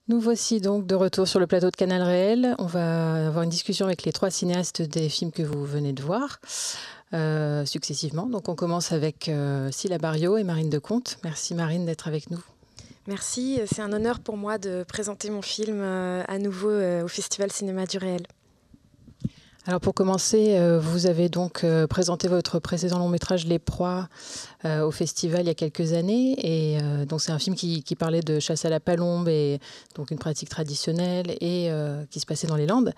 Nous voici donc de retour sur le plateau de Canal Réel. On va avoir une discussion avec les 3 cinéastes des films que vous venez de voir successivement. Donc on commence avec Sylla Barriot et Marine Decomte. Merci Marine d'être avec nous. Merci, c'est un honneur pour moi de présenter mon film à nouveau au Festival Cinéma du Réel. Alors pour commencer, vous avez donc présenté votre précédent long métrage Les Proies au festival il y a quelques années. Et donc c'est un film qui parlait de chasse à la palombe, et donc une pratique traditionnelle et qui se passait dans les Landes.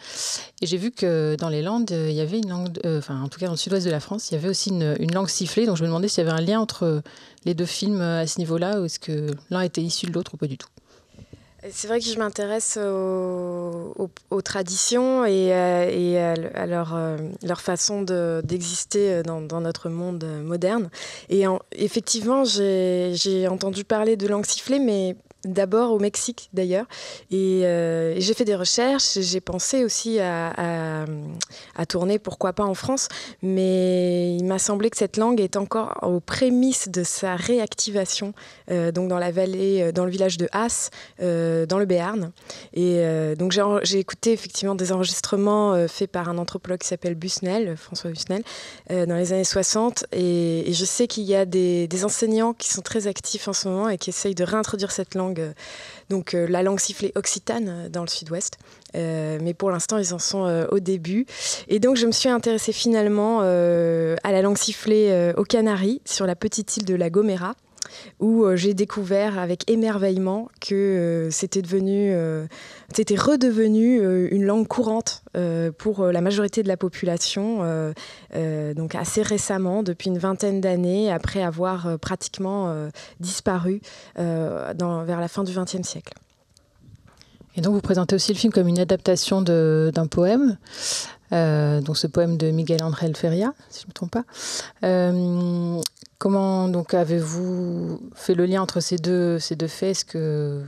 Et j'ai vu que dans les Landes, il y avait une langue, en tout cas dans le sud-ouest de la France, il y avait aussi une langue sifflée. Donc je me demandais s'il y avait un lien entre les deux films à ce niveau-là, ou est-ce que l'un était issu de l'autre ou pas du tout? C'est vrai que je m'intéresse aux traditions et à leur façon d'exister dans notre monde moderne. Et effectivement, j'ai entendu parler de langue sifflée, mais d'abord au Mexique d'ailleurs. Et j'ai fait des recherches, j'ai pensé aussi à tourner, pourquoi pas en France, mais il m'a semblé que cette langue est encore aux prémices de sa réactivation, donc dans la vallée, dans le village de As, dans le Béarn. Et donc j'ai écouté effectivement des enregistrements faits par un anthropologue qui s'appelle Busnel, François Busnel, dans les années 60. Et je sais qu'il y a des enseignants qui sont très actifs en ce moment et qui essayent de réintroduire cette langue, donc la langue sifflée occitane dans le sud-ouest. Mais pour l'instant, ils en sont au début. Et donc, je me suis intéressée finalement à la langue sifflée aux Canaries, sur la petite île de La Gomera, où j'ai découvert avec émerveillement que c'était redevenu une langue courante pour la majorité de la population, donc assez récemment, depuis une vingtaine d'années, après avoir pratiquement disparu vers la fin du XXe siècle. Et donc vous présentez aussi le film comme une adaptation d'un poème, donc ce poème de Miguel Ángel Ferreira, si je ne me trompe pas. Comment donc avez-vous fait le lien entre ces deux faits? Est-ce que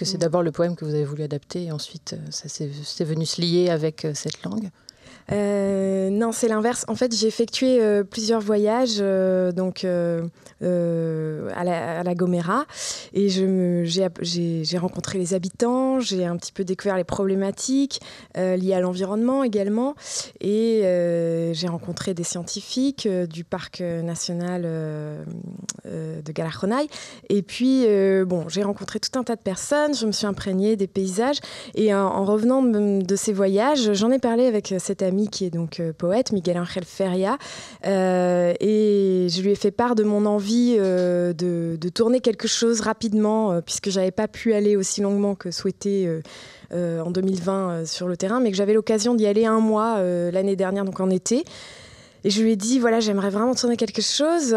c'est d'abord le poème que vous avez voulu adapter et ensuite c'est venu se lier avec cette langue? Non, c'est l'inverse. En fait, j'ai effectué plusieurs voyages à la Gomera, et j'ai rencontré les habitants, j'ai un petit peu découvert les problématiques liées à l'environnement également, et j'ai rencontré des scientifiques du parc national de Galajonay. Et puis, j'ai rencontré tout un tas de personnes, je me suis imprégnée des paysages, et en revenant de ces voyages, j'en ai parlé avec cet ami qui est donc poète, Miguel Ángel Ferreira, et je lui ai fait part de mon envie de tourner quelque chose rapidement, puisque j'avais pas pu aller aussi longuement que souhaité en 2020 sur le terrain, mais que j'avais l'occasion d'y aller un mois l'année dernière, donc en été. Et je lui ai dit, voilà, j'aimerais vraiment tourner quelque chose.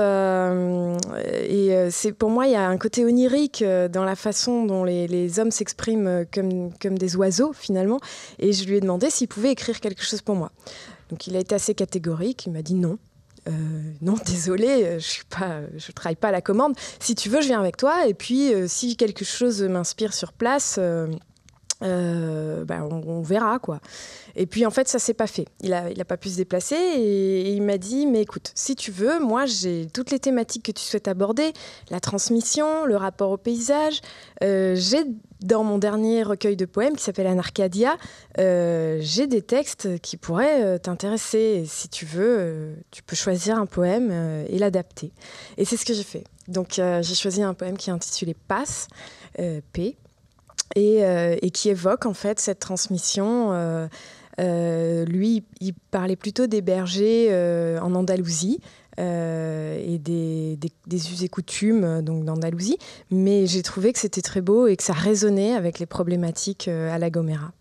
Pour moi, il y a un côté onirique dans la façon dont les hommes s'expriment comme des oiseaux, finalement. Et je lui ai demandé s'il pouvait écrire quelque chose pour moi. Donc, il a été assez catégorique. Il m'a dit non. Non, désolé, je travaille pas à la commande. Si tu veux, je viens avec toi. Et puis, si quelque chose m'inspire sur place... on verra, quoi. Et puis en fait ça s'est pas fait, il a pas pu se déplacer, et il m'a dit, mais écoute, si tu veux, moi j'ai toutes les thématiques que tu souhaites aborder, la transmission, le rapport au paysage, j'ai dans mon dernier recueil de poèmes qui s'appelle Anarcadia, j'ai des textes qui pourraient t'intéresser, et si tu veux, tu peux choisir un poème et l'adapter. Et c'est ce que j'ai fait. Donc j'ai choisi un poème qui est intitulé Passe, P, et qui évoque en fait cette transmission. Lui, il parlait plutôt des bergers en Andalousie et des us et coutumes donc d'Andalousie, mais j'ai trouvé que c'était très beau et que ça résonnait avec les problématiques à La Gomera.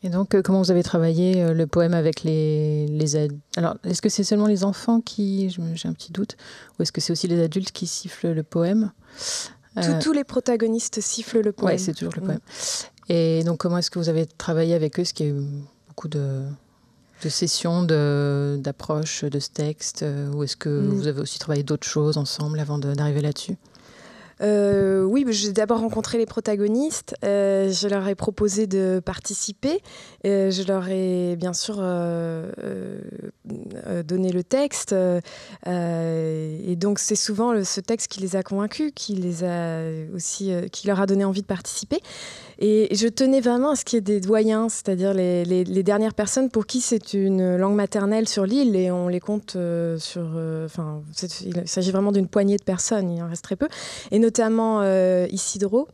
Et donc, comment vous avez travaillé le poème avec les adultes? Alors, est-ce que c'est seulement les enfants j'ai un petit doute, ou est-ce que c'est aussi les adultes qui sifflent le poème? Tous les protagonistes sifflent le poème. Oui, c'est toujours le poème. Et donc, comment est-ce que vous avez travaillé avec eux? Est-ce qu'il y a eu beaucoup de sessions, d'approches de ce texte, ou est-ce que vous avez aussi travaillé d'autres choses ensemble avant d'arriver là-dessus? Oui, j'ai d'abord rencontré les protagonistes. Je leur ai proposé de participer. Je leur ai bien sûr donné le texte. Et donc, c'est souvent ce texte qui les a convaincus, qui leur a donné envie de participer. Et je tenais vraiment à ce qu'il y ait des doyens, c'est-à-dire les dernières personnes pour qui c'est une langue maternelle sur l'île, et on les compte il s'agit vraiment d'une poignée de personnes, il en reste très peu, et notamment Isidro.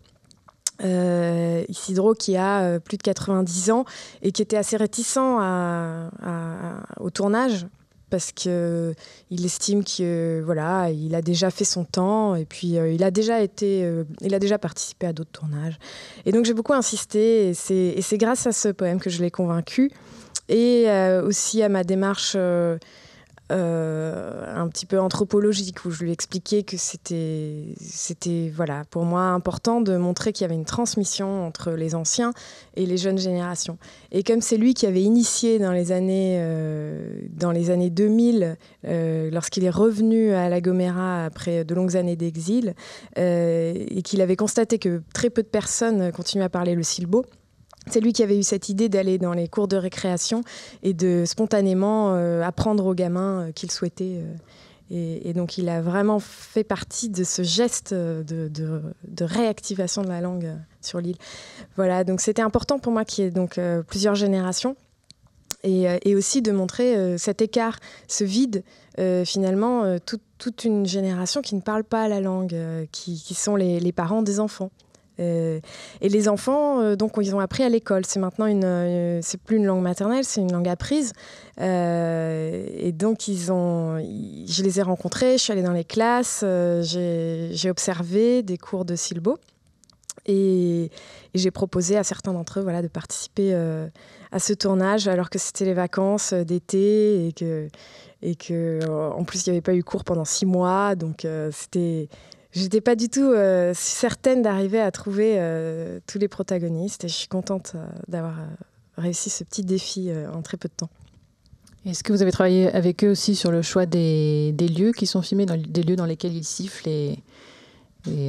Isidro qui a plus de 90 ans et qui était assez réticent au tournage, parce qu'il estime qu'il a déjà fait son temps, et puis il a déjà participé à d'autres tournages. Et donc j'ai beaucoup insisté, et c'est grâce à ce poème que je l'ai convaincu, et aussi à ma démarche un petit peu anthropologique, où je lui expliquais que c'était pour moi important de montrer qu'il y avait une transmission entre les anciens et les jeunes générations. Et comme c'est lui qui avait initié dans les années 2000, lorsqu'il est revenu à La Gomera après de longues années d'exil, et qu'il avait constaté que très peu de personnes continuaient à parler le silbo, c'est lui qui avait eu cette idée d'aller dans les cours de récréation et de spontanément apprendre aux gamins qu'il souhaitait. Et donc, il a vraiment fait partie de ce geste de réactivation de la langue sur l'île. Voilà, donc c'était important pour moi qu'il y ait donc plusieurs générations, et aussi de montrer cet écart, ce vide, finalement, toute une génération qui ne parle pas la langue, qui sont les parents des enfants. Et les enfants, donc, ils ont appris à l'école. C'est maintenant c'est plus une langue maternelle, c'est une langue apprise. Et donc, je les ai rencontrés, je suis allée dans les classes, j'ai observé des cours de silbo, et j'ai proposé à certains d'entre eux, de participer à ce tournage, alors que c'était les vacances d'été, et que en plus, il n'y avait pas eu cours pendant 6 mois. Donc, j'étais pas du tout certaine d'arriver à trouver tous les protagonistes, et je suis contente d'avoir réussi ce petit défi en très peu de temps. Est-ce que vous avez travaillé avec eux aussi sur le choix des lieux qui sont filmés, des lieux dans lesquels ils sifflent et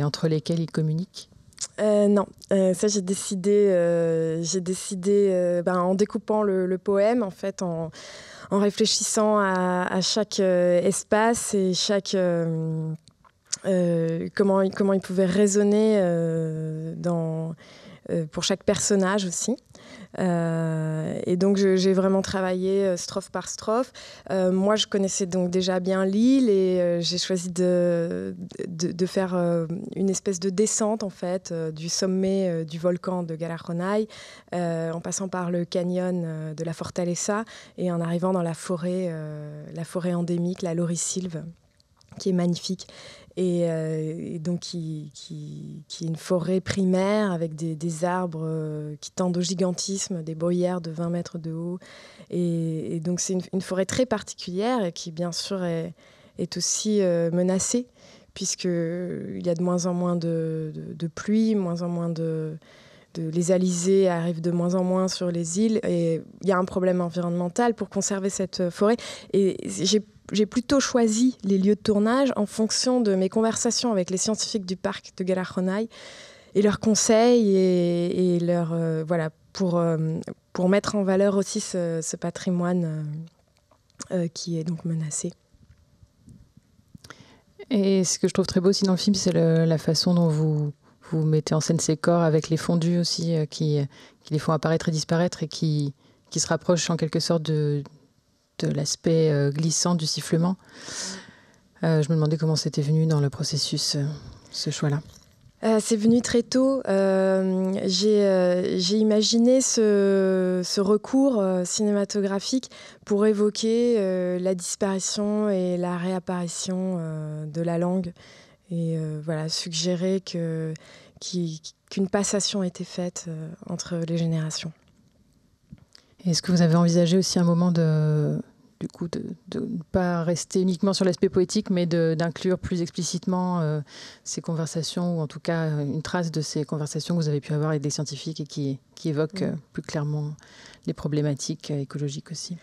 entre lesquels ils communiquent ? Non, ça j'ai décidé en découpant le poème, en fait, en réfléchissant à chaque espace et chaque... comment il pouvait résonner pour chaque personnage aussi. Et donc j'ai vraiment travaillé strophe par strophe. Moi, je connaissais donc déjà bien l'île, et j'ai choisi de faire une espèce de descente, en fait, du sommet du volcan de Galaronay, en passant par le canyon de la Fortaleza, et en arrivant dans la forêt endémique, la Laurisilve, qui est magnifique. Et donc qui est une forêt primaire avec des arbres qui tendent au gigantisme, des bruyères de 20 mètres de haut. Et donc c'est une forêt très particulière, et qui bien sûr est aussi menacée, puisqu'il y a de moins en moins de pluie, moins en moins les alizés arrivent de moins en moins sur les îles, et il y a un problème environnemental pour conserver cette forêt. Et j'ai plutôt choisi les lieux de tournage en fonction de mes conversations avec les scientifiques du parc de Galaronay et leurs conseils, et pour mettre en valeur aussi ce patrimoine qui est donc menacé. Et ce que je trouve très beau aussi dans le film, c'est la façon dont vous mettez en scène ces corps, avec les fondus aussi, qui les font apparaître et disparaître, et qui se rapprochent en quelque sorte de l'aspect glissant du sifflement. Je me demandais comment c'était venu dans le processus, ce choix-là. C'est venu très tôt. J'ai imaginé ce recours cinématographique pour évoquer la disparition et la réapparition de la langue, et suggérer qu'une passation était faite entre les générations. Est-ce que vous avez envisagé aussi un moment de ne pas rester uniquement sur l'aspect poétique, mais d'inclure plus explicitement ces conversations, ou en tout cas une trace de ces conversations que vous avez pu avoir avec des scientifiques, et qui évoquent plus clairement les problématiques écologiques aussi ?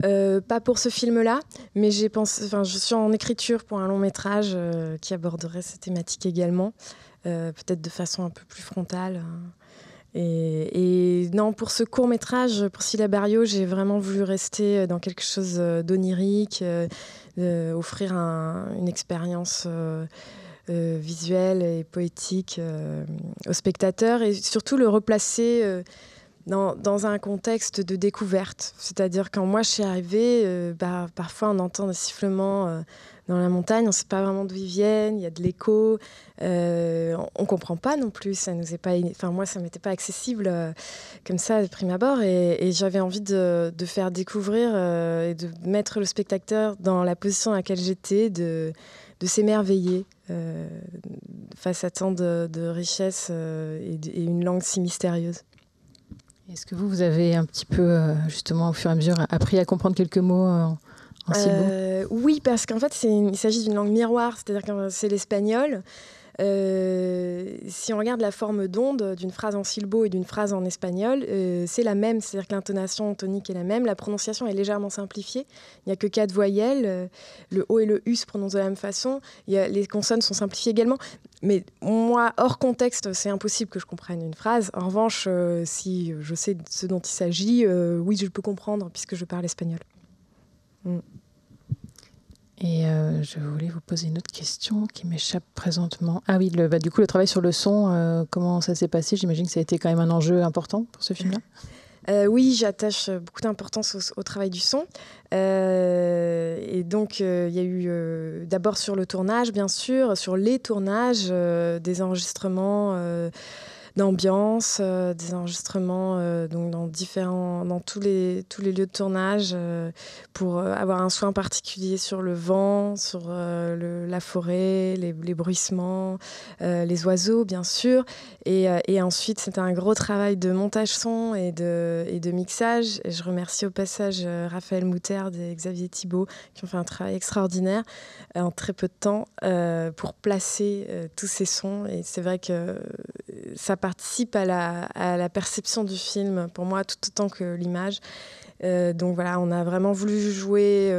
Pas pour ce film-là, mais je suis en écriture pour un long métrage qui aborderait ces thématiques également, peut-être de façon un peu plus frontale. Et non, pour ce court métrage, pour Sylla Barrio, j'ai vraiment voulu rester dans quelque chose d'onirique, offrir une expérience visuelle et poétique au spectateur, et surtout le replacer dans un contexte de découverte. C'est-à-dire quand moi je suis arrivée, parfois on entend des sifflements dans la montagne, on ne sait pas vraiment d'où ils viennent, il y a de l'écho, on ne comprend pas non plus, ça nous est pas, moi ça ne m'était pas accessible comme ça de prime abord, et j'avais envie de faire découvrir et de mettre le spectateur dans la position dans laquelle j'étais, de s'émerveiller face à tant de richesses et une langue si mystérieuse. Est-ce que vous avez un petit peu, justement, au fur et à mesure, appris à comprendre quelques mots en silbo ? Oui, parce qu'en fait, il s'agit d'une langue miroir, c'est-à-dire que c'est l'espagnol. Si on regarde la forme d'onde d'une phrase en silbo et d'une phrase en espagnol, c'est la même, c'est-à-dire que l'intonation tonique est la même, la prononciation est légèrement simplifiée, il n'y a que 4 voyelles, le O et le U se prononcent de la même façon, les consonnes sont simplifiées également, mais moi, hors contexte, c'est impossible que je comprenne une phrase. En revanche, si je sais de ce dont il s'agit, oui, je peux comprendre puisque je parle espagnol. Et je voulais vous poser une autre question qui m'échappe présentement. Ah oui, du coup, le travail sur le son, comment ça s'est passé ? J'imagine que ça a été quand même un enjeu important pour ce film-là. Oui, j'attache beaucoup d'importance au travail du son. Et donc, il y a eu d'abord sur le tournage, bien sûr, sur les tournages, des enregistrements d'ambiance, des enregistrements donc dans tous les lieux de tournage pour avoir un soin particulier sur le vent, sur la forêt, les bruissements, les oiseaux bien sûr, et ensuite c'était un gros travail de montage son et de mixage, et je remercie au passage Raphaël Moutarde et Xavier Thibault qui ont fait un travail extraordinaire en très peu de temps pour placer tous ces sons, et c'est vrai que ça participe à la perception du film, pour moi, tout autant que l'image. Donc voilà, on a vraiment voulu jouer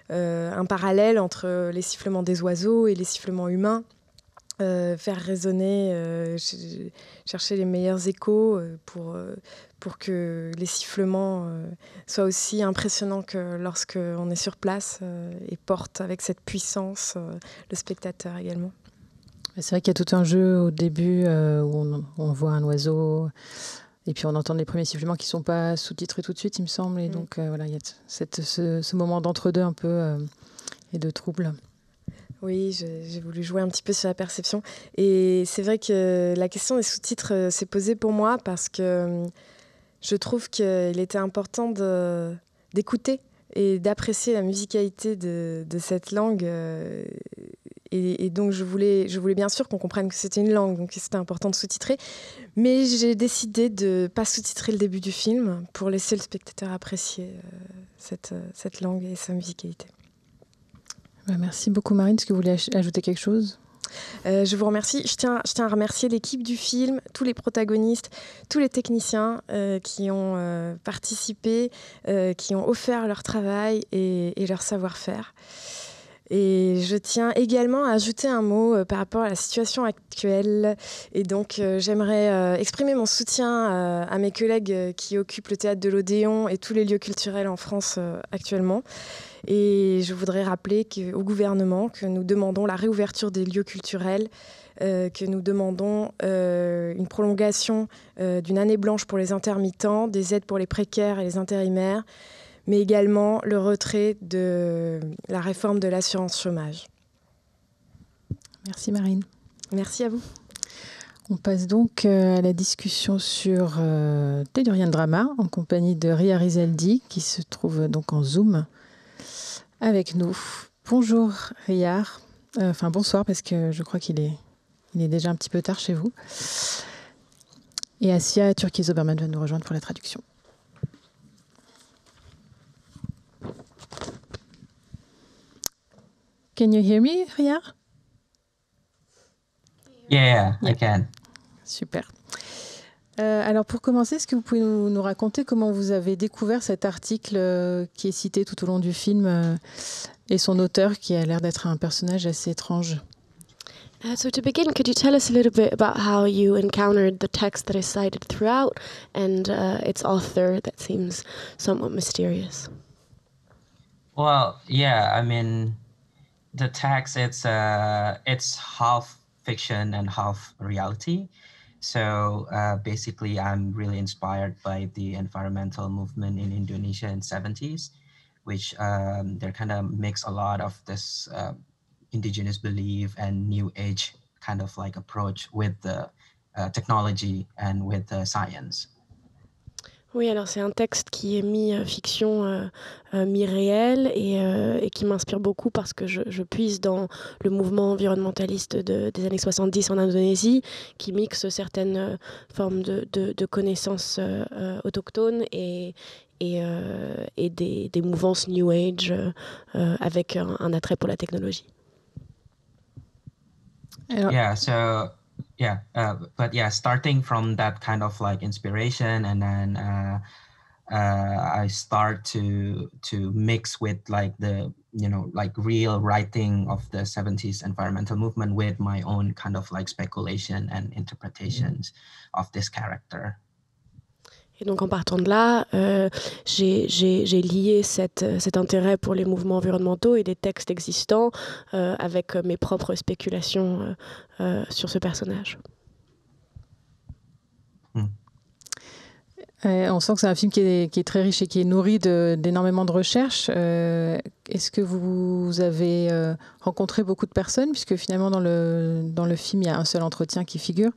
un parallèle entre les sifflements des oiseaux et les sifflements humains, faire résonner, chercher les meilleurs échos pour que les sifflements soient aussi impressionnants que lorsqu'on est sur place et portent avec cette puissance le spectateur également. C'est vrai qu'il y a tout un jeu au début où on voit un oiseau et puis on entend les premiers sifflements qui ne sont pas sous-titrés tout de suite, il me semble. Et donc voilà, il y a ce moment d'entre-deux un peu et de trouble. Oui, j'ai voulu jouer un petit peu sur la perception. Et c'est vrai que la question des sous-titres s'est posée pour moi parce que je trouve qu'il était important d'écouter et d'apprécier la musicalité de cette langue. Et donc, je voulais bien sûr qu'on comprenne que c'était une langue, donc c'était important de sous-titrer. Mais j'ai décidé de ne pas sous-titrer le début du film pour laisser le spectateur apprécier cette langue et sa musicalité. Merci beaucoup, Marine. Est-ce que vous voulez ajouter quelque chose ? Je vous remercie. Je tiens à remercier l'équipe du film, tous les protagonistes, tous les techniciens qui ont participé, qui ont offert leur travail et leur savoir-faire. Et je tiens également à ajouter un mot par rapport à la situation actuelle. Et donc, j'aimerais exprimer mon soutien à mes collègues qui occupent le théâtre de l'Odéon et tous les lieux culturels en France actuellement. Et je voudrais rappeler au gouvernement que nous demandons la réouverture des lieux culturels, que nous demandons une prolongation d'une année blanche pour les intermittents, des aides pour les précaires et les intérimaires, mais également le retrait de la réforme de l'assurance chômage. Merci Marine. Merci à vous. On passe donc à la discussion sur Tellurian Drama en compagnie de Ria Rizeldi qui se trouve donc en Zoom avec nous. Bonjour Ria, enfin bonsoir parce que je crois qu'il est déjà un petit peu tard chez vous. Et Assia Turki-Zoberman va nous rejoindre pour la traduction. Can you hear me, Ria? Yeah, I can. Super. Alors pour commencer, est-ce que vous pouvez nous raconter comment vous avez découvert cet article qui est cité tout au long du film et son auteur qui a l'air d'être un personnage assez étrange? So to begin, could you tell us a little bit about how you encountered the text that is cited throughout and its author that seems somewhat mysterious? Well, yeah, I mean, the text it's half fiction and half reality. So basically, I'm really inspired by the environmental movement in Indonesia in 70s, which they kind of mix a lot of this indigenous belief and new age kind of like approach with the technology and with science. Oui, alors c'est un texte qui est mi-fiction, mi-réel et qui m'inspire beaucoup parce que je puise dans le mouvement environnementaliste des années 70 en Indonésie, qui mixe certaines formes de connaissances autochtones et des mouvances New Age avec un attrait pour la technologie. Yeah, so yeah, but yeah, starting from that kind of like inspiration, and then I start to mix with like the like real writing of the 70s environmental movement with my own kind of like speculation and interpretations of this character. Et donc en partant de là, j'ai lié cet intérêt pour les mouvements environnementaux et des textes existants avec mes propres spéculations sur ce personnage. On sent que c'est un film qui est très riche et qui est nourri d'énormément de recherches. Est-ce que vous avez rencontré beaucoup de personnes, puisque finalement dans le film, il y a un seul entretien qui figure.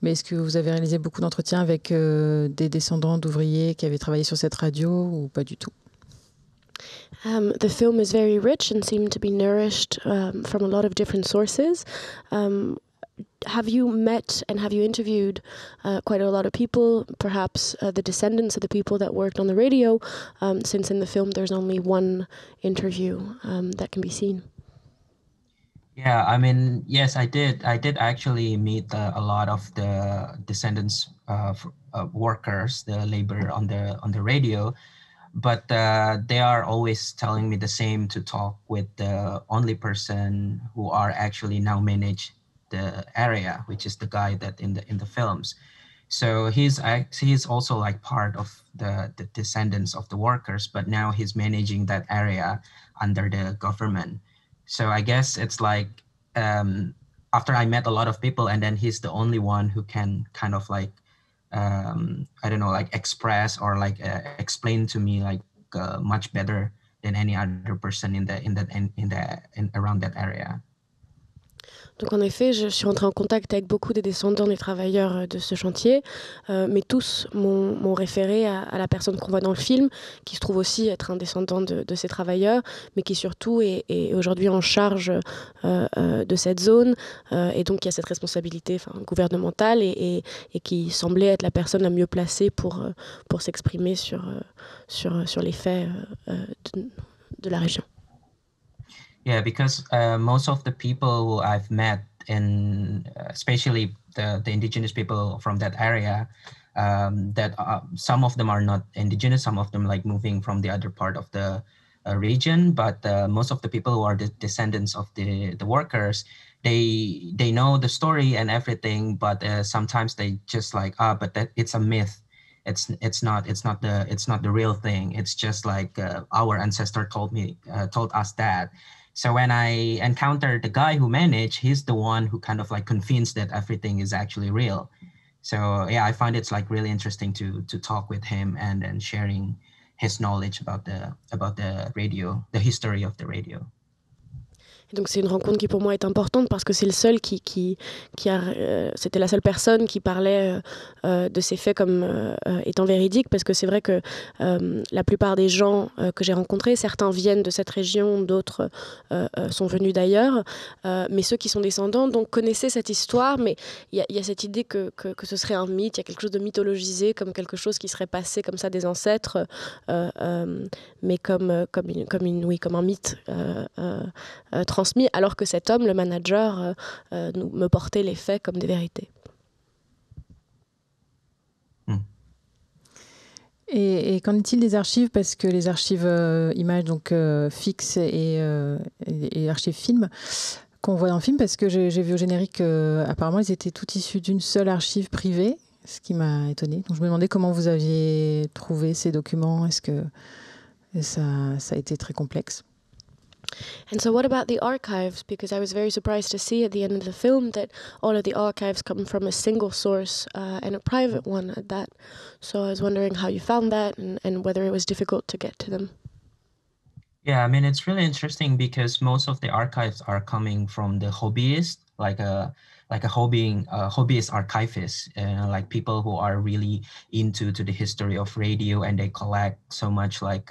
Mais est-ce que vous avez réalisé beaucoup d'entretiens avec des descendants d'ouvriers qui avaient travaillé sur cette radio ou pas du tout? The film is very rich and seemed to be nourished from a lot of different sources. Have you met and have you interviewed quite a lot of people, perhaps the descendants of the people that worked on the radio, since in the film there's only one interview that can be seen? Yeah, I mean, yes, I did. I did actually meet a lot of the descendants of workers, the labor on the radio, but they are always telling me the same, to talk with the only person who are actually now manage the area, which is the guy that in the films. So he's also like part of the descendants of the workers, but now he's managing that area under the government. So I guess it's like after I met a lot of people, and then he's the only one who can kind of like I don't know, like express or like explain to me like much better than any other person in around that area. Donc en effet, je suis rentrée en contact avec beaucoup des descendants des travailleurs de ce chantier, mais tous m'ont référé à la personne qu'on voit dans le film, qui se trouve aussi être un descendant de ces travailleurs, mais qui surtout est aujourd'hui en charge de cette zone, et donc qui a cette responsabilité gouvernementale et qui semblait être la personne la mieux placée pour s'exprimer sur les faits de la région. Yeah, because most of the people who I've met, especially the indigenous people from that area, that some of them are not indigenous, some of them like moving from the other part of the region, but most of the people who are the descendants of the workers, they know the story and everything, but sometimes they just like, but that it's a myth. It's not the real thing. It's just like our ancestor told us that. So when I encountered the guy who managed, he's the one who kind of like convinced that everything is actually real. So yeah, I find it's like really interesting to talk with him and sharing his knowledge about the radio, the history of the radio. Et donc c'est une rencontre qui pour moi est importante parce que c'est le seul qui a, c'était la seule personne qui parlait de ces faits comme étant véridiques, parce que c'est vrai que la plupart des gens que j'ai rencontrés, certains viennent de cette région, d'autres sont venus d'ailleurs, mais ceux qui sont descendants donc connaissaient cette histoire, mais il y a cette idée que ce serait un mythe, il y a quelque chose de mythologisé, comme quelque chose qui serait passé comme ça des ancêtres, mais comme un mythe transmis, alors que cet homme, le manager, me portait les faits comme des vérités. Et qu'en est-il des archives? Parce que les archives images donc fixes et archives films qu'on voit dans le film, parce que j'ai vu au générique apparemment ils étaient tous issus d'une seule archive privée, ce qui m'a étonnée. Donc je me demandais comment vous aviez trouvé ces documents. Est-ce que ça a été très complexe? And so what about the archives? Because I was very surprised to see at the end of the film that all of the archives come from a single source and a private one at that. So I was wondering how you found that and whether it was difficult to get to them. Yeah, I mean, it's really interesting because most of the archives are coming from the hobbyists, like a hobbyist archivist, like people who are really into the history of radio, and they collect so much like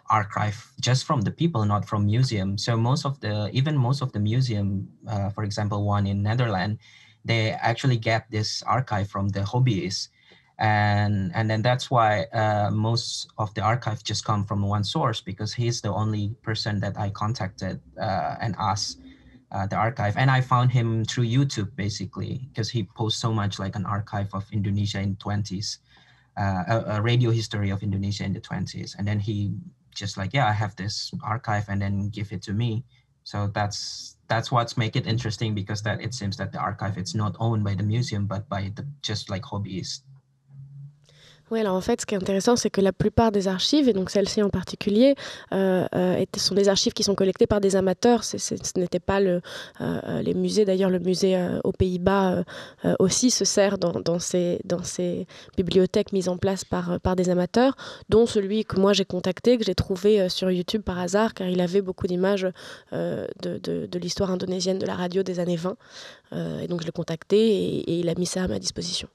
archive just from the people, not from museum. So most of the museum, for example, one in Netherlands, they actually get this archive from the hobbyists. And then that's why most of the archive just come from one source, because he's the only person that I contacted and asked the archive. And I found him through YouTube, basically, because he posts so much like an archive of Indonesia in 20s, a radio history of Indonesia in the 20s. And then he just like, yeah, I have this archive, and then give it to me. So that's what's make it interesting, because that it seems that the archive, it's not owned by the museum, but by the just like hobbyists. Oui, alors en fait, ce qui est intéressant, c'est que la plupart des archives, et donc celle-ci en particulier, sont des archives qui sont collectées par des amateurs. Ce n'était pas les musées. D'ailleurs, le musée aux Pays-Bas aussi se sert dans ces bibliothèques mises en place par des amateurs, dont celui que moi j'ai contacté, que j'ai trouvé sur YouTube par hasard, car il avait beaucoup d'images de l'histoire indonésienne de la radio des années 20. Et donc je l'ai contacté et il a mis ça à ma disposition.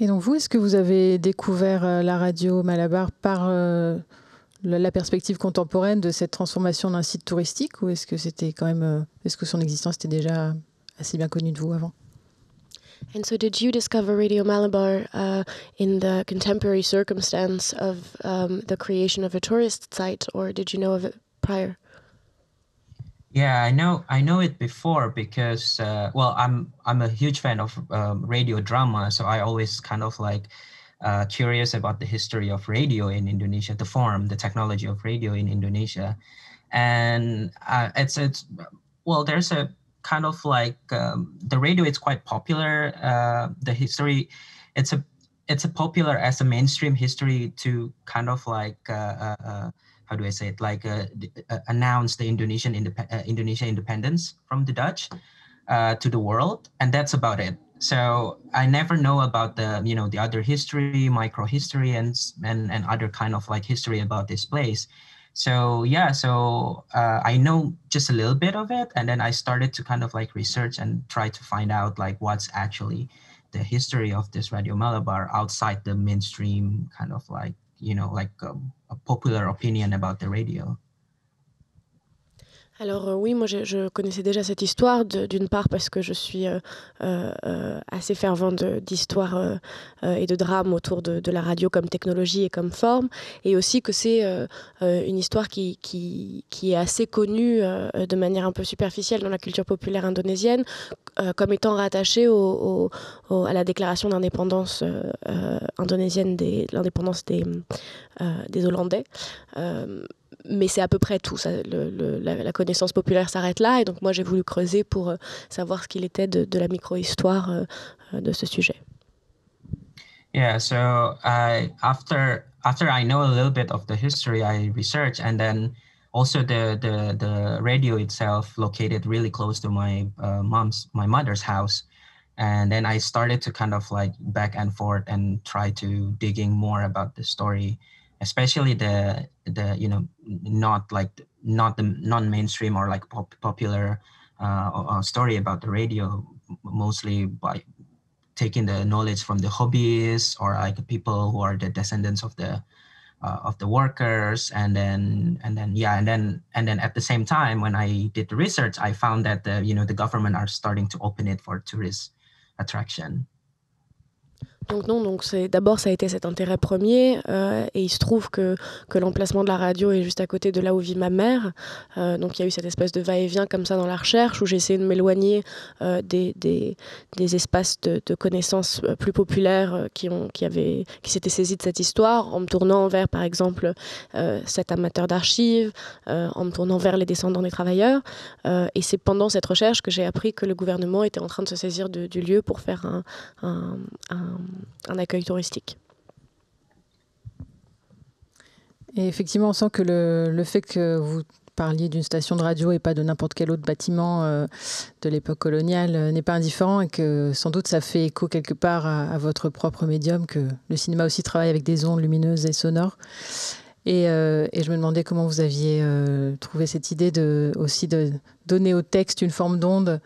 Et donc vous, est-ce que vous avez découvert la radio Malabar par la perspective contemporaine de cette transformation d'un site touristique, ou est-ce que c'était quand même, est-ce que son existence était déjà assez bien connue de vous avant? And so did you discover Radio Malabar in the contemporary circumstance of the creation of a tourist site, or did you know of it prior? Yeah, I know it before because well, I'm a huge fan of radio drama, so I always kind of like curious about the history of radio in Indonesia, the technology of radio in Indonesia, and it's well, there's a kind of like the radio. It's quite popular. The history, it's a popular as a mainstream history to kind of like. How do I say it? Like announce the Indonesia independence from the Dutch to the world, and that's about it. So I never know about the other history, micro history, and other kind of like history about this place. So yeah, I know just a little bit of it, and then I started to kind of like research and try to find out like what's actually the history of this Radio Malabar outside the mainstream kind of like a popular opinion about the radio. Alors oui, moi je connaissais déjà cette histoire, d'une part parce que je suis assez fervente d'histoire et de drame autour de la radio comme technologie et comme forme, et aussi que c'est une histoire qui est assez connue de manière un peu superficielle dans la culture populaire indonésienne, comme étant rattachée à la déclaration d'indépendance indonésienne, l'indépendance des Hollandais. Mais c'est à peu près tout. La connaissance populaire s'arrête là, et donc moi j'ai voulu creuser pour savoir ce qu'il était de la micro-histoire de ce sujet. Yeah, so after I know a little bit of the history, I research, and then also the radio itself located really close to my mother's house, and then I started to kind of like back and forth and try to digging more about the story, especially the not the non-mainstream or like popular story about the radio, mostly by taking the knowledge from the hobbyists or like people who are the descendants of the workers, and then at the same time when I did the research, I found that the government are starting to open it for tourist attraction. Donc non, donc d'abord ça a été cet intérêt premier et il se trouve que l'emplacement de la radio est juste à côté de là où vit ma mère. Donc il y a eu cette espèce de va-et-vient comme ça dans la recherche où j'ai essayé de m'éloigner des espaces de connaissances plus populaires qui s'étaient saisis de cette histoire en me tournant vers par exemple cet amateur d'archives, en me tournant vers les descendants des travailleurs. Et c'est pendant cette recherche que j'ai appris que le gouvernement était en train de se saisir du lieu pour faire un accueil touristique. Et effectivement, on sent que le fait que vous parliez d'une station de radio et pas de n'importe quel autre bâtiment de l'époque coloniale n'est pas indifférent et que sans doute ça fait écho quelque part à votre propre médium, que le cinéma aussi travaille avec des ondes lumineuses et sonores. Et je me demandais comment vous aviez trouvé cette idée aussi de donner au texte une forme d'onde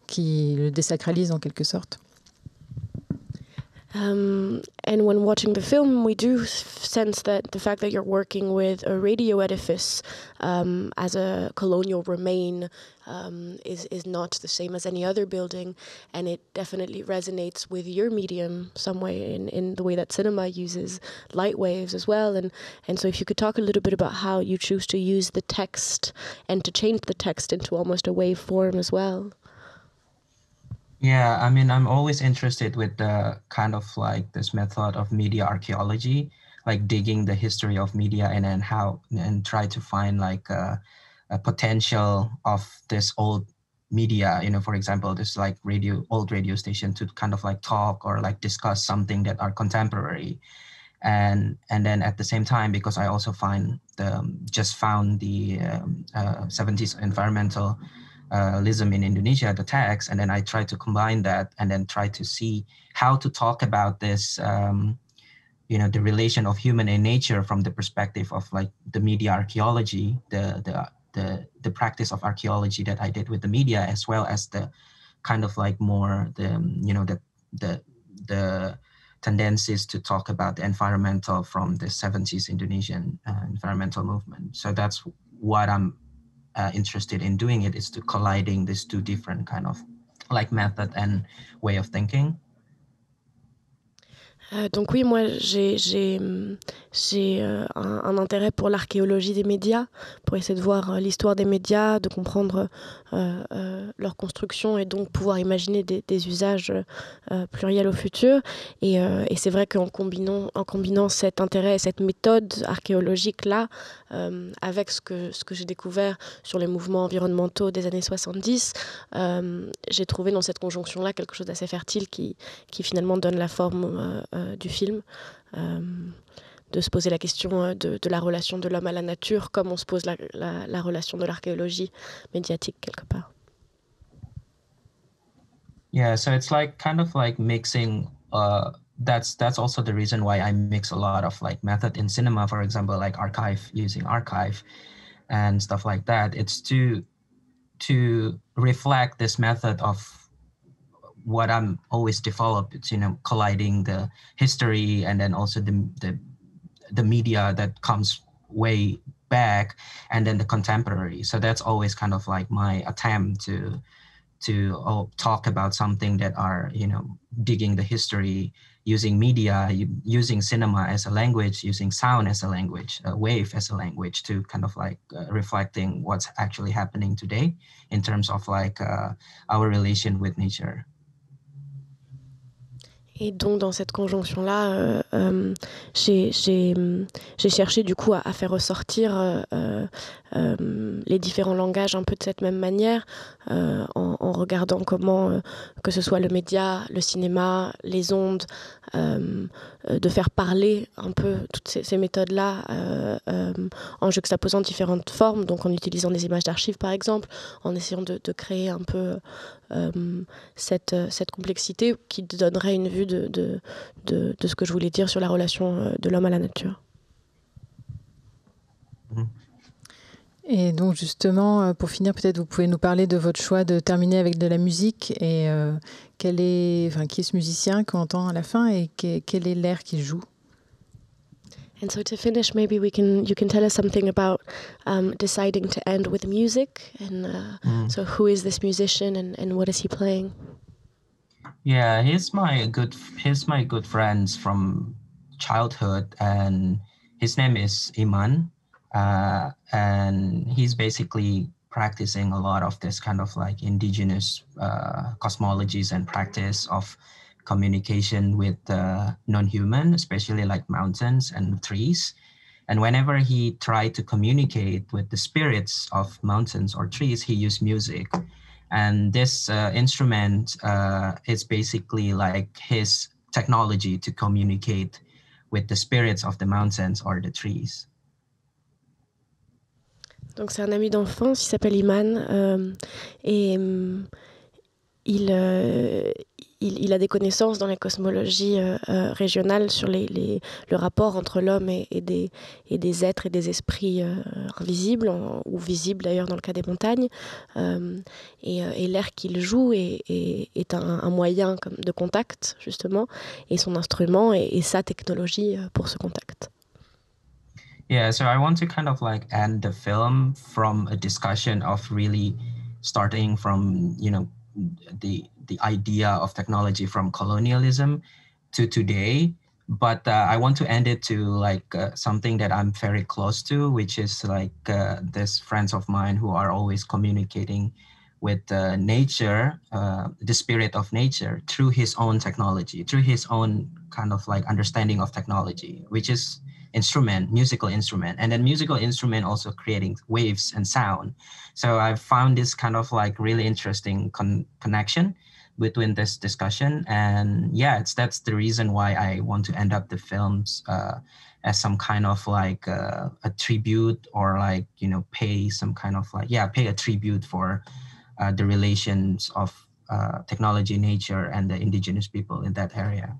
qui le désacralise en quelque sorte. And when watching the film, we do sense that the fact that you're working with a radio edifice as a colonial remain is not the same as any other building, and it definitely resonates with your medium some way in the way that cinema uses light waves as well. And so if you could talk a little bit about how you choose to use the text and to change the text into almost a wave form as well. Yeah, I mean, I'm always interested with the kind of like this method of media archaeology, like digging the history of media and then and try to find like a potential of this old media, for example, this like old radio station to kind of like talk or like discuss something that are contemporary. And then at the same time, because I also found the 70s environmental in Indonesia, the text, and then I try to combine that and then try to see how to talk about this, the relation of human and nature from the perspective of like the media archaeology, the practice of archaeology that I did with the media, as well as the kind of like more the tendencies to talk about the environmental from the 70s Indonesian environmental movement. So that's what I'm interested in doing it, is to colliding these two different kind of like method and way of thinking. Donc oui, moi j'ai un intérêt pour l'archéologie des médias, pour essayer de voir l'histoire des médias, de comprendre leur construction et donc pouvoir imaginer des usages pluriels au futur. Et c'est vrai qu'en combinant cet intérêt et cette méthode archéologique-là avec ce que j'ai découvert sur les mouvements environnementaux des années 70, j'ai trouvé dans cette conjonction-là quelque chose d'assez fertile qui finalement donne la forme du film, de se poser la question de la relation de l'homme à la nature comme on se pose la relation de l'archéologie médiatique quelque part. Yeah, so it's like kind of like mixing, that's also the reason why I mix a lot of like method in cinema, for example, like using archive and stuff like that. It's to reflect this method of what I'm always developed, it's, colliding the history and then also the media that comes way back and then the contemporary. So that's always kind of like my attempt to talk about something that are, digging the history, using media, using cinema as a language, using sound as a language, wave as a language, to kind of like reflecting what's actually happening today in terms of like our relation with nature. Et donc dans cette conjonction-là, j'ai cherché du coup à faire ressortir les différents langages un peu de cette même manière, en regardant comment, que ce soit le média, le cinéma, les ondes, de faire parler un peu toutes ces méthodes-là en juxtaposant différentes formes, donc en utilisant des images d'archives par exemple, en essayant de créer un peu cette complexité qui donnerait une vue de ce que je voulais dire sur la relation de l'homme à la nature. Et donc justement, pour finir, peut-être vous pouvez nous parler de votre choix de terminer avec de la musique et qui est ce musicien qu'on entend à la fin et quel est l'air qu'il joue. And so to finish, maybe you can tell us something about deciding to end with music, and so who is this musician and what is he playing? Yeah, he's my good friends from childhood, and his name is Iman, and he's basically practicing a lot of this kind of like indigenous cosmologies and practice of communication with non-human, especially like mountains and trees. And whenever he tried to communicate with the spirits of mountains or trees, he used music. And this instrument is basically like his technology to communicate with the spirits of the mountains or the trees. Donc c'est un ami d'enfance, il s'appelle Iman, et il a des connaissances dans la cosmologie régionale sur le rapport entre l'homme et des êtres et des esprits invisibles, ou visibles d'ailleurs dans le cas des montagnes. Et l'air qu'il joue est un moyen de contact, justement, et son instrument et sa technologie pour ce contact. Yeah, so I want to kind of like end the film from a discussion of really starting from, you know, the idea of technology from colonialism to today, but I want to end it to like something that I'm very close to, which is like this friends of mine who are always communicating with nature, the spirit of nature, through his own technology, through his own kind of like understanding of technology, which is musical instrument, and then musical instrument also creating waves and sound. So I found this kind of like really interesting connection between this discussion, and yeah, that's the reason why I want to end up the films as some kind of like a tribute, or like, you know, pay some kind of like, yeah, pay a tribute for the relations of technology, nature, and the indigenous people in that area.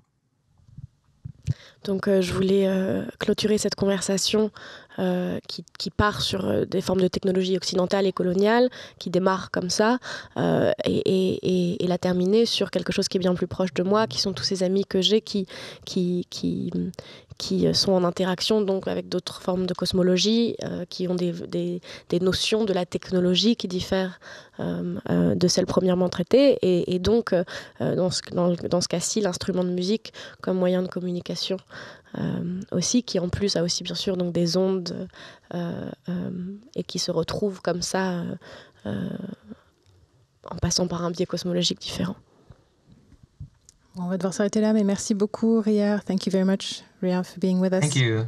Donc je voulais clôturer cette conversation qui part sur des formes de technologie occidentale et coloniale, qui démarre comme ça, et la terminer sur quelque chose qui est bien plus proche de moi, qui sont tous ces amis que j'ai qui sont en interaction donc avec d'autres formes de cosmologie, qui ont des notions de la technologie qui diffèrent de celles premièrement traitées, et donc dans ce cas-ci, l'instrument de musique comme moyen de communication aussi, qui en plus a aussi bien sûr donc des ondes et qui se retrouvent comme ça en passant par un biais cosmologique différent. On va devoir s'arrêter là, mais merci beaucoup, Riyad. Thank you very much, Riyad, for being with us. Thank you.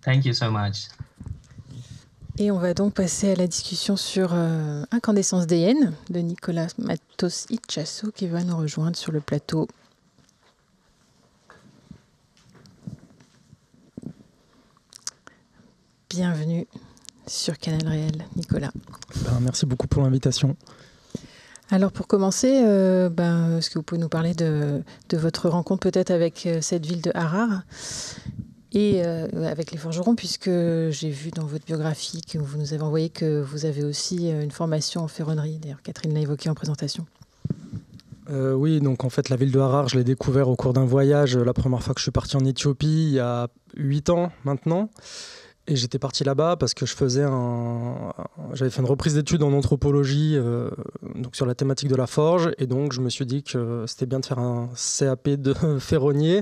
Thank you so much. Et on va donc passer à la discussion sur Incandescence déenne de Nicolas Matos Itchasso, qui va nous rejoindre sur le plateau. Bienvenue sur Canal Réel, Nicolas. Merci beaucoup pour l'invitation. Alors pour commencer, est-ce que vous pouvez nous parler de votre rencontre peut-être avec cette ville de Harar et avec les forgerons, puisque j'ai vu dans votre biographie que vous nous avez envoyé que vous avez aussi une formation en ferronnerie. D'ailleurs, Catherine l'a évoqué en présentation. Oui, donc en fait la ville de Harar, je l'ai découvert au cours d'un voyage la première fois que je suis parti en Éthiopie, il y a 8 ans maintenant. Et j'étais parti là-bas parce que j'avais fait une reprise d'études en anthropologie donc sur la thématique de la forge, et donc je me suis dit que c'était bien de faire un CAP de ferronnier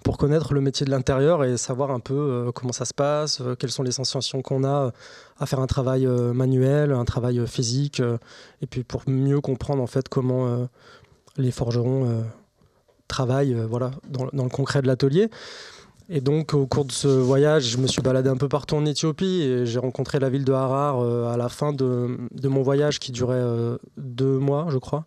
pour connaître le métier de l'intérieur et savoir un peu comment ça se passe, quelles sont les sensations qu'on a à faire un travail manuel, un travail physique, et puis pour mieux comprendre en fait comment les forgerons travaillent dans le concret de l'atelier. Et donc au cours de ce voyage, je me suis baladé un peu partout en Éthiopie et j'ai rencontré la ville de Harar à la fin de mon voyage qui durait 2 mois, je crois.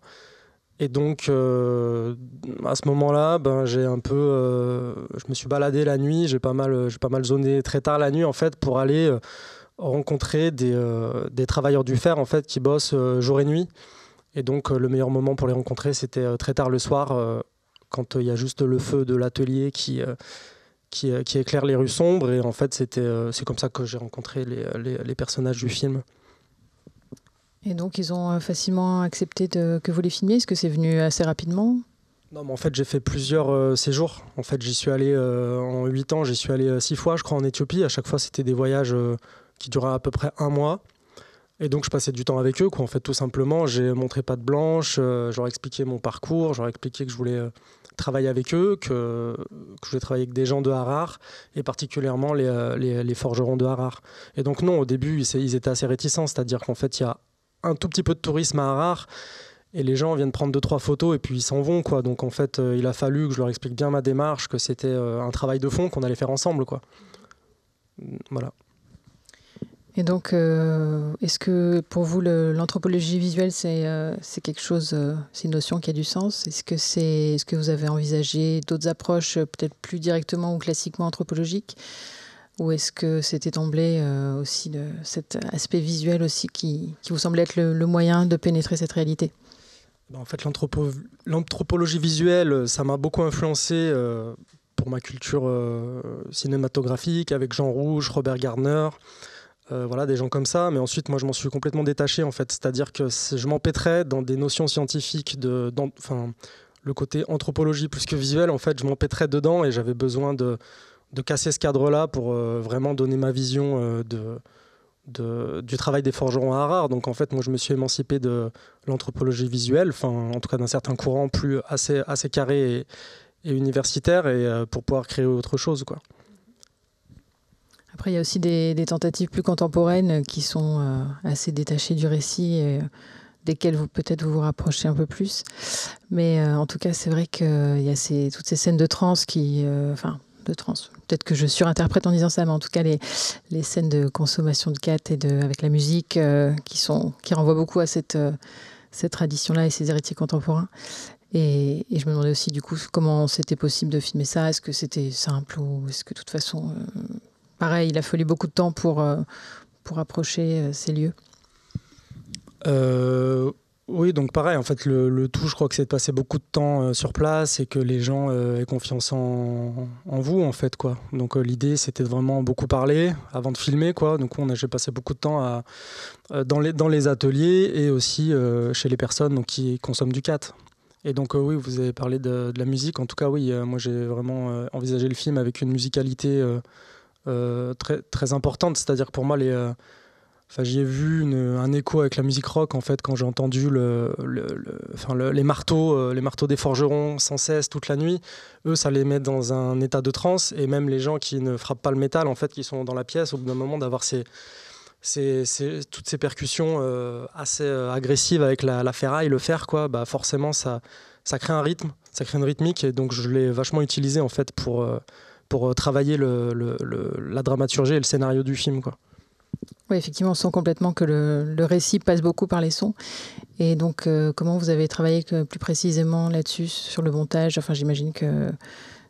Et donc à ce moment-là, je me suis baladé la nuit, j'ai pas mal zoné très tard la nuit en fait pour aller rencontrer des travailleurs du fer en fait qui bossent jour et nuit. Et donc le meilleur moment pour les rencontrer, c'était très tard le soir quand il y a juste le feu de l'atelier qui éclaire les rues sombres, et en fait c'est comme ça que j'ai rencontré les personnages du film. Et donc ils ont facilement accepté que vous les filmiez? Est-ce que c'est venu assez rapidement? Non, mais en fait j'ai fait plusieurs séjours. En fait j'y suis allé en 8 ans, j'y suis allé 6 fois je crois en Éthiopie. À chaque fois c'était des voyages qui duraient à peu près 1 mois. Et donc je passais du temps avec eux, quoi, en fait, tout simplement. J'ai montré patte blanche, j'aurais expliqué mon parcours, j'aurais expliqué que je voulais travailler avec eux, que je voulais travailler avec des gens de Harare, et particulièrement les forgerons de Harare. Et donc non, au début, ils étaient assez réticents, c'est-à-dire qu'en fait, il y a un tout petit peu de tourisme à Harare, et les gens viennent prendre 2-3 photos, et puis ils s'en vont, quoi. Donc en fait, il a fallu que je leur explique bien ma démarche, que c'était un travail de fond qu'on allait faire ensemble, quoi. Voilà. Et donc, est-ce que pour vous, l'anthropologie visuelle, c'est quelque chose, c'est une notion qui a du sens? Est-ce que vous avez envisagé d'autres approches, peut-être plus directement ou classiquement anthropologiques? Ou est-ce que c'était d'emblée aussi cet aspect visuel aussi qui vous semblait être le moyen de pénétrer cette réalité? En fait, l'anthropologie visuelle, ça m'a beaucoup influencé pour ma culture cinématographique, avec Jean Rouge, Robert Gardner. Voilà, des gens comme ça, mais ensuite moi je m'en suis complètement détaché en fait, c'est-à-dire que je m'empêtrais dans des notions scientifiques, le côté anthropologie plus que visuel, en fait je m'empêtrais dedans et j'avais besoin de casser ce cadre-là pour vraiment donner ma vision du travail des forgerons à Harare. Donc en fait moi je me suis émancipé de l'anthropologie visuelle, en tout cas d'un certain courant plus assez carré et universitaire, et pour pouvoir créer autre chose, quoi. Après, il y a aussi des tentatives plus contemporaines qui sont assez détachées du récit, et desquelles peut-être vous rapprochez un peu plus. Mais en tout cas, c'est vrai qu'il y a toutes ces scènes de trance de trance. Peut-être que je surinterprète en disant ça, mais en tout cas, les scènes de consommation de khat avec la musique qui renvoient beaucoup à cette tradition-là et ces héritiers contemporains. Et je me demandais aussi, du coup, comment c'était possible de filmer ça. Est-ce que c'était simple ou est-ce que, de toute façon... pareil, il a fallu beaucoup de temps pour approcher ces lieux. Oui, donc pareil, en fait, le tout, je crois que c'est de passer beaucoup de temps sur place et que les gens aient confiance en vous, en fait, quoi. Donc l'idée, c'était de vraiment beaucoup parler avant de filmer, quoi. Donc j'ai passé beaucoup de temps dans les ateliers et aussi chez les personnes donc, qui consomment du khat. Et donc oui, vous avez parlé de la musique. En tout cas, oui, moi j'ai vraiment envisagé le film avec une musicalité très, très importante, c'est-à-dire que pour moi j'y ai vu un écho avec la musique rock en fait quand j'ai entendu les marteaux des forgerons sans cesse toute la nuit. Eux, ça les met dans un état de transe, et même les gens qui ne frappent pas le métal en fait, qui sont dans la pièce, au bout d'un moment d'avoir toutes ces percussions assez agressives avec la ferraille, le fer, quoi, bah forcément ça crée un rythme, ça crée une rythmique, et donc je l'ai vachement utilisé en fait pour travailler la dramaturgie et le scénario du film, quoi. Oui, effectivement, on sent complètement que le récit passe beaucoup par les sons. Et donc, comment vous avez travaillé plus précisément là-dessus, sur le montage? Enfin, j'imagine que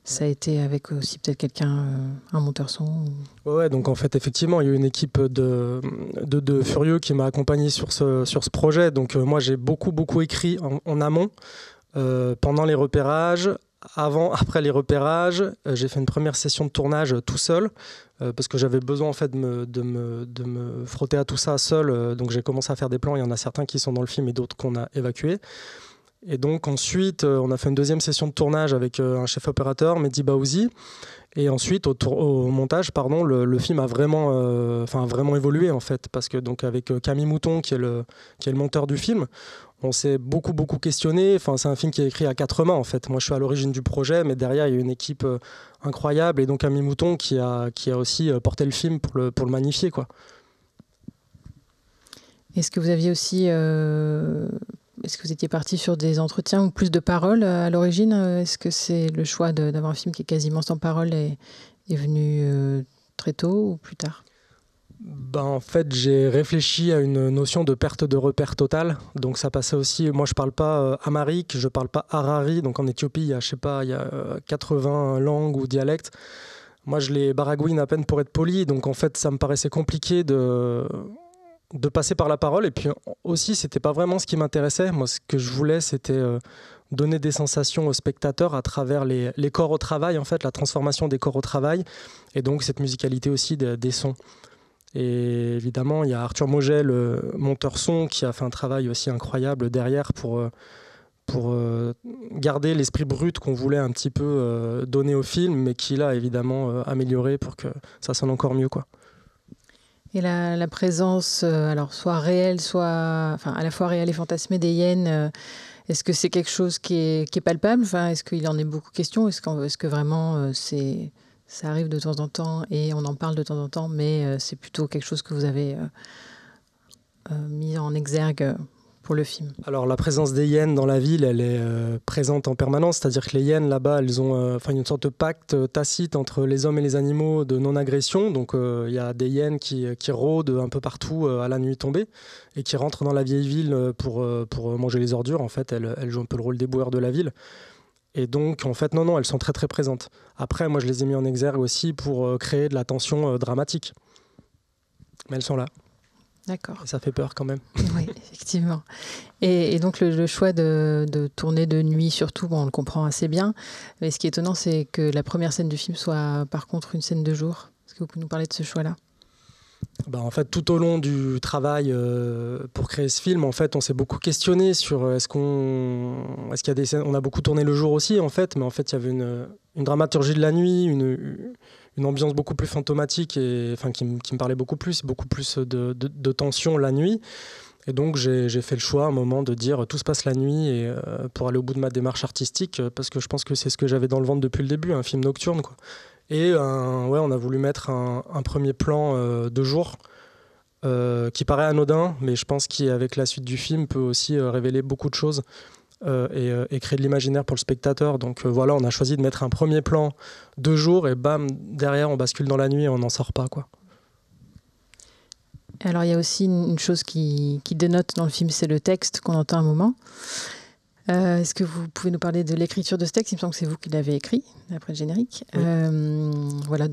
ça a été avec aussi peut-être quelqu'un, un monteur son. Ouais, donc en fait, effectivement, il y a eu une équipe de furieux qui m'a accompagné sur ce projet. Donc moi, j'ai beaucoup écrit en amont, pendant les repérages. Après les repérages, j'ai fait une première session de tournage tout seul, parce que j'avais besoin en fait de me frotter à tout ça seul. Donc j'ai commencé à faire des plans. Il y en a certains qui sont dans le film et d'autres qu'on a évacués. Et donc ensuite, on a fait une deuxième session de tournage avec un chef opérateur, Mehdi Baouzi. Et ensuite, au montage, le film a vraiment évolué en fait, parce que donc avec Camille Mouton, qui est le monteur du film, on s'est beaucoup questionné. Enfin, c'est un film qui est écrit à 4 mains en fait. Moi, je suis à l'origine du projet, mais derrière, il y a une équipe incroyable, et donc Camille Mouton qui a aussi porté le film pour le magnifier, quoi. Est-ce que vous aviez aussi est-ce que vous étiez parti sur des entretiens ou plus de paroles à l'origine? Est-ce que c'est le choix d'avoir un film qui est quasiment sans parole est venu très tôt ou plus tard? En fait, j'ai réfléchi à une notion de perte de repère totale. Donc ça passait aussi, moi je parle pas amharique, je parle pas harari. Donc en Éthiopie, il y a 80 langues ou dialectes. Moi je les baragouine à peine pour être poli. Donc en fait, ça me paraissait compliqué de passer par la parole. Et puis aussi, c'était pas vraiment ce qui m'intéressait. Moi, ce que je voulais, c'était donner des sensations aux spectateurs à travers les corps au travail, en fait, la transformation des corps au travail, et donc cette musicalité aussi des sons. Et évidemment, il y a Arthur Moget, le monteur son, qui a fait un travail aussi incroyable derrière pour garder l'esprit brut qu'on voulait un petit peu donner au film, mais qui l'a évidemment amélioré pour que ça sonne encore mieux, quoi. Et la présence, alors soit réelle, soit, enfin, à la fois réelle et fantasmée des hyènes, est-ce que c'est quelque chose qui est palpable? Enfin, est-ce qu'il en est beaucoup question? Est-ce que vraiment ça arrive de temps en temps et on en parle de temps en temps, mais c'est plutôt quelque chose que vous avez mis en exergue pour le film? Alors la présence des hyènes dans la ville, elle est présente en permanence, c'est-à-dire que les hyènes là-bas, elles ont une sorte de pacte tacite entre les hommes et les animaux de non-agression. Donc il y a des hyènes qui rôdent un peu partout à la nuit tombée et qui rentrent dans la vieille ville pour manger les ordures. En fait, elles jouent un peu le rôle des boueurs de la ville. Et donc en fait, non, elles sont très très présentes. Après, moi je les ai mis en exergue aussi pour créer de la tension dramatique. Mais elles sont là. D'accord. Et ça fait peur quand même. Oui, effectivement. Et donc le choix de tourner de nuit surtout, bon, on le comprend assez bien. Mais ce qui est étonnant, c'est que la première scène du film soit par contre une scène de jour. Est-ce que vous pouvez nous parler de ce choix-là? En fait, tout au long du travail pour créer ce film, en fait, on s'est beaucoup questionné sur est-ce qu'il y a des scènes. On a beaucoup tourné le jour aussi, en fait, mais en fait, il y avait une dramaturgie de la nuit, une ambiance beaucoup plus fantomatique et qui me parlait beaucoup plus de tension la nuit. Et donc j'ai fait le choix à un moment de dire tout se passe la nuit et pour aller au bout de ma démarche artistique, parce que je pense que c'est ce que j'avais dans le ventre depuis le début, un film nocturne, quoi. Et on a voulu mettre un premier plan de jour qui paraît anodin, mais je pense qu'avec la suite du film peut aussi révéler beaucoup de choses. Et créer de l'imaginaire pour le spectateur. Donc voilà, on a choisi de mettre un premier plan de jour et bam, derrière on bascule dans la nuit et on n'en sort pas, quoi. Alors il y a aussi une chose qui dénote dans le film, c'est le texte qu'on entend un moment. Est-ce que vous pouvez nous parler de l'écriture de ce texte? Il me semble que c'est vous qui l'avez écrit, après le générique. Oui. Voilà,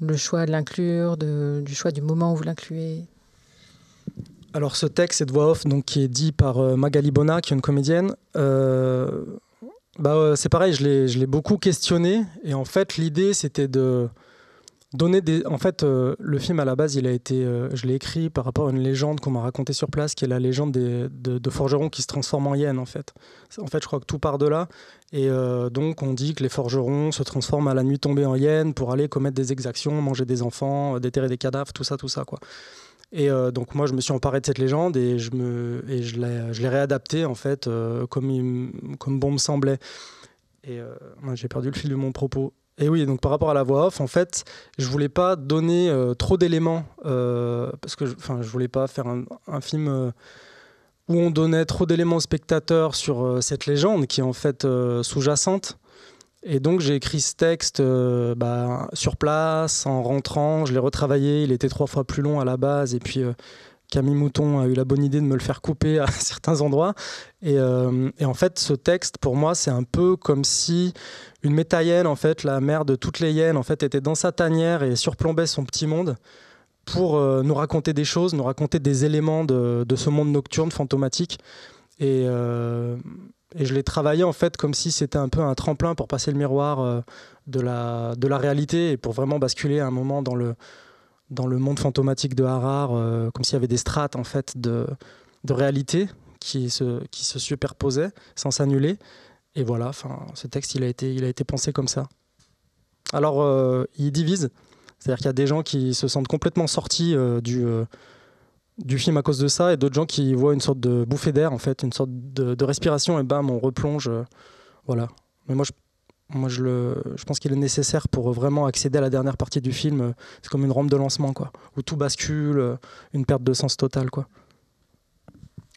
le choix de l'inclure, du choix du moment où vous l'incluez. Alors ce texte, cette voix off donc, qui est dit par Magali Bona, qui est une comédienne, c'est pareil, je l'ai beaucoup questionné. Et en fait, l'idée, c'était de donner des... En fait, le film, à la base, je l'ai écrit par rapport à une légende qu'on m'a racontée sur place, qui est la légende de forgerons qui se transforment en hyènes, en fait. En fait, je crois que tout part de là. Et donc, on dit que les forgerons se transforment à la nuit tombée en hyènes pour aller commettre des exactions, manger des enfants, déterrer des cadavres, tout ça, quoi. Et donc moi je me suis emparé de cette légende et je l'ai réadaptée en fait comme bon me semblait. Et j'ai perdu le fil de mon propos. Et oui, donc par rapport à la voix off, en fait, je voulais pas donner trop d'éléments parce que je voulais pas faire un film où on donnait trop d'éléments aux spectateurs sur cette légende qui est en fait sous-jacente. Et donc j'ai écrit ce texte sur place, en rentrant, je l'ai retravaillé, il était 3 fois plus long à la base, et puis Camille Mouton a eu la bonne idée de me le faire couper à certains endroits. Et en fait, ce texte, pour moi, c'est un peu comme si une métahyène, en fait, la mère de toutes les hyènes, en fait, était dans sa tanière et surplombait son petit monde pour nous raconter des choses, nous raconter des éléments de ce monde nocturne, fantomatique. Et je l'ai travaillé en fait comme si c'était un peu un tremplin pour passer le miroir de la réalité et pour vraiment basculer à un moment dans le monde fantomatique de Harare, comme s'il y avait des strates en fait de réalité qui se superposaient sans s'annuler. Et voilà, ce texte il a été pensé comme ça. Alors il divise, c'est-à-dire qu'il y a des gens qui se sentent complètement sortis du film à cause de ça, et d'autres gens qui voient une sorte de bouffée d'air, en fait, une sorte de respiration, et bam, on replonge. Voilà. Mais moi, je pense qu'il est nécessaire pour vraiment accéder à la dernière partie du film. C'est comme une rampe de lancement, quoi, où tout bascule, une perte de sens totale, quoi.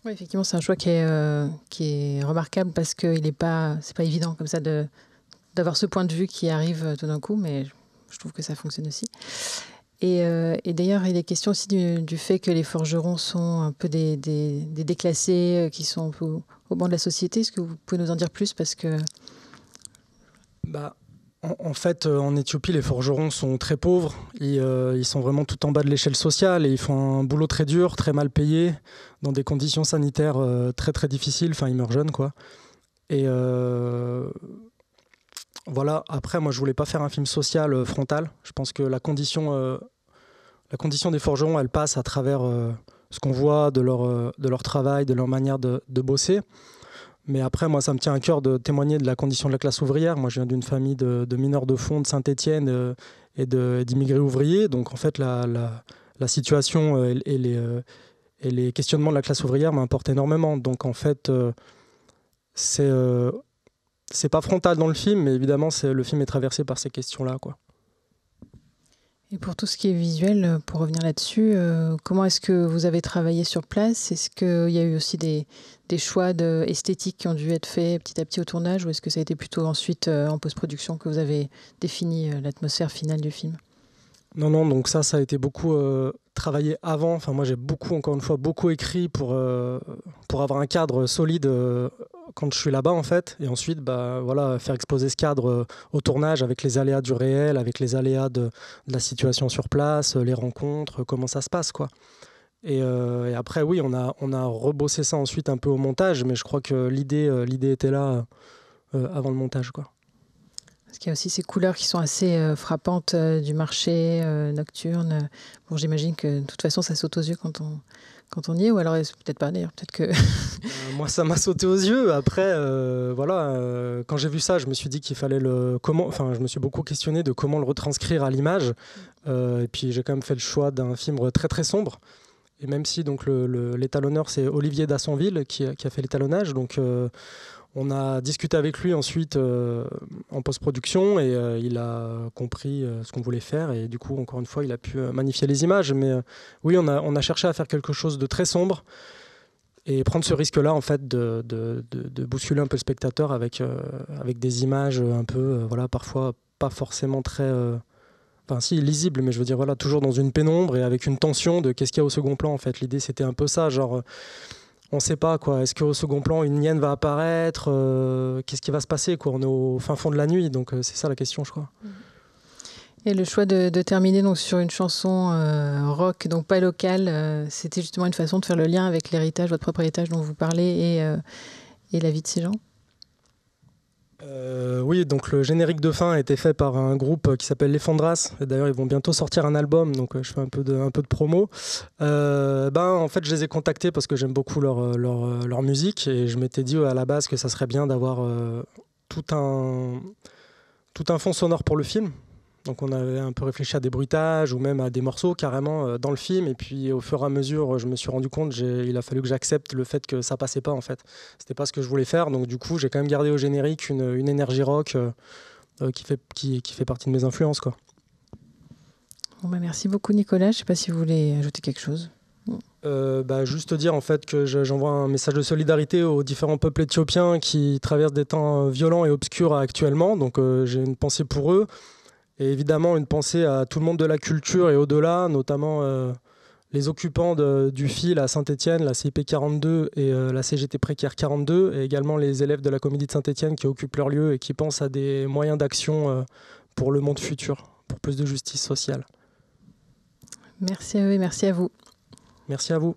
Oui, effectivement, c'est un choix qui est remarquable parce que c'est pas évident comme ça d'avoir ce point de vue qui arrive tout d'un coup, mais je trouve que ça fonctionne aussi. Et d'ailleurs, il est question aussi du fait que les forgerons sont un peu des déclassés, qui sont un peu au banc de la société. Est-ce que vous pouvez nous en dire plus? Parce que... En fait, en Éthiopie, les forgerons sont très pauvres. Ils sont vraiment tout en bas de l'échelle sociale et ils font un boulot très dur, très mal payé, dans des conditions sanitaires très très difficiles. Enfin, ils meurent jeunes, quoi. Et voilà. Après, moi, je voulais pas faire un film social frontal. Je pense que la condition des forgerons, elle passe à travers ce qu'on voit de leur travail, de leur manière de bosser. Mais après, moi, ça me tient à cœur de témoigner de la condition de la classe ouvrière. Moi, je viens d'une famille de mineurs de fonds de Saint-Étienne et d'immigrés ouvriers. Donc, en fait, la la situation et les questionnements de la classe ouvrière m'importent énormément. Donc en fait, c'est pas frontal dans le film, mais évidemment, le film est traversé par ces questions-là, quoi. Et pour tout ce qui est visuel, pour revenir là-dessus, comment est-ce que vous avez travaillé sur place? Est-ce qu'il y a eu aussi des choix esthétiques qui ont dû être faits petit à petit au tournage, ou est-ce que ça a été plutôt ensuite en post-production que vous avez défini l'atmosphère finale du film? Non, donc ça a été beaucoup travaillé avant. Enfin, moi, j'ai encore une fois, beaucoup écrit pour avoir un cadre solide quand je suis là-bas, en fait. Et ensuite, voilà, faire exposer ce cadre au tournage avec les aléas du réel, avec les aléas de la situation sur place, les rencontres, comment ça se passe, quoi. Et après, oui, on a rebossé ça ensuite un peu au montage, mais je crois que l'idée était là avant le montage, quoi. Parce qu'il y a aussi ces couleurs qui sont assez frappantes du marché nocturne. Bon, j'imagine que de toute façon, ça saute aux yeux quand on y est, ou alors peut-être pas d'ailleurs, peut-être que... Moi, ça m'a sauté aux yeux. Après, voilà, quand j'ai vu ça, je me suis dit qu'il fallait je me suis beaucoup questionné de comment le retranscrire à l'image. Et puis, j'ai quand même fait le choix d'un film très, très sombre. Et même si donc, l'étalonneur, c'est Olivier Dassonville qui a fait l'étalonnage, donc... on a discuté avec lui ensuite en post-production et il a compris ce qu'on voulait faire et du coup, encore une fois, il a pu magnifier les images. Mais oui, on a cherché à faire quelque chose de très sombre et prendre ce risque-là, en fait, de bousculer un peu le spectateur avec des images un peu, voilà, parfois pas forcément très... Enfin, si, lisibles, mais je veux dire, voilà, toujours dans une pénombre et avec une tension de qu'est-ce qu'il y a au second plan, en fait. L'idée, c'était un peu ça, genre... on ne sait pas, quoi. Est-ce qu'au second plan, une hyène va apparaître? Qu'est-ce qui va se passer, quoi? On est au fin fond de la nuit, donc c'est ça la question, je crois. Et le choix de terminer donc, sur une chanson rock, donc pas locale, c'était justement une façon de faire le lien avec l'héritage, votre propre héritage dont vous parlez, et la vie de ces gens? Oui, donc le générique de fin a été fait par un groupe qui s'appelle Les Fondras. Et d'ailleurs, ils vont bientôt sortir un album, donc je fais un peu de promo. En fait, je les ai contactés parce que j'aime beaucoup leur musique et je m'étais dit à la base que ça serait bien d'avoir tout un fond sonore pour le film. Donc on avait un peu réfléchi à des bruitages ou même à des morceaux carrément dans le film. Et puis au fur et à mesure, je me suis rendu compte il a fallu que j'accepte le fait que ça passait pas en fait. C'était pas ce que je voulais faire. Donc du coup, j'ai quand même gardé au générique une énergie rock qui fait partie de mes influences, quoi. Bon, merci beaucoup Nicolas. Je sais pas si vous voulez ajouter quelque chose. Juste dire en fait que j'envoie un message de solidarité aux différents peuples éthiopiens qui traversent des temps violents et obscurs actuellement. Donc j'ai une pensée pour eux. Et évidemment, une pensée à tout le monde de la culture et au-delà, notamment les occupants du fil à Saint-Étienne, la CIP 42 et la CGT Précaire 42, et également les élèves de la Comédie de Saint-Étienne qui occupent leur lieu et qui pensent à des moyens d'action pour le monde futur, pour plus de justice sociale. Merci à eux et merci à vous. Merci à vous.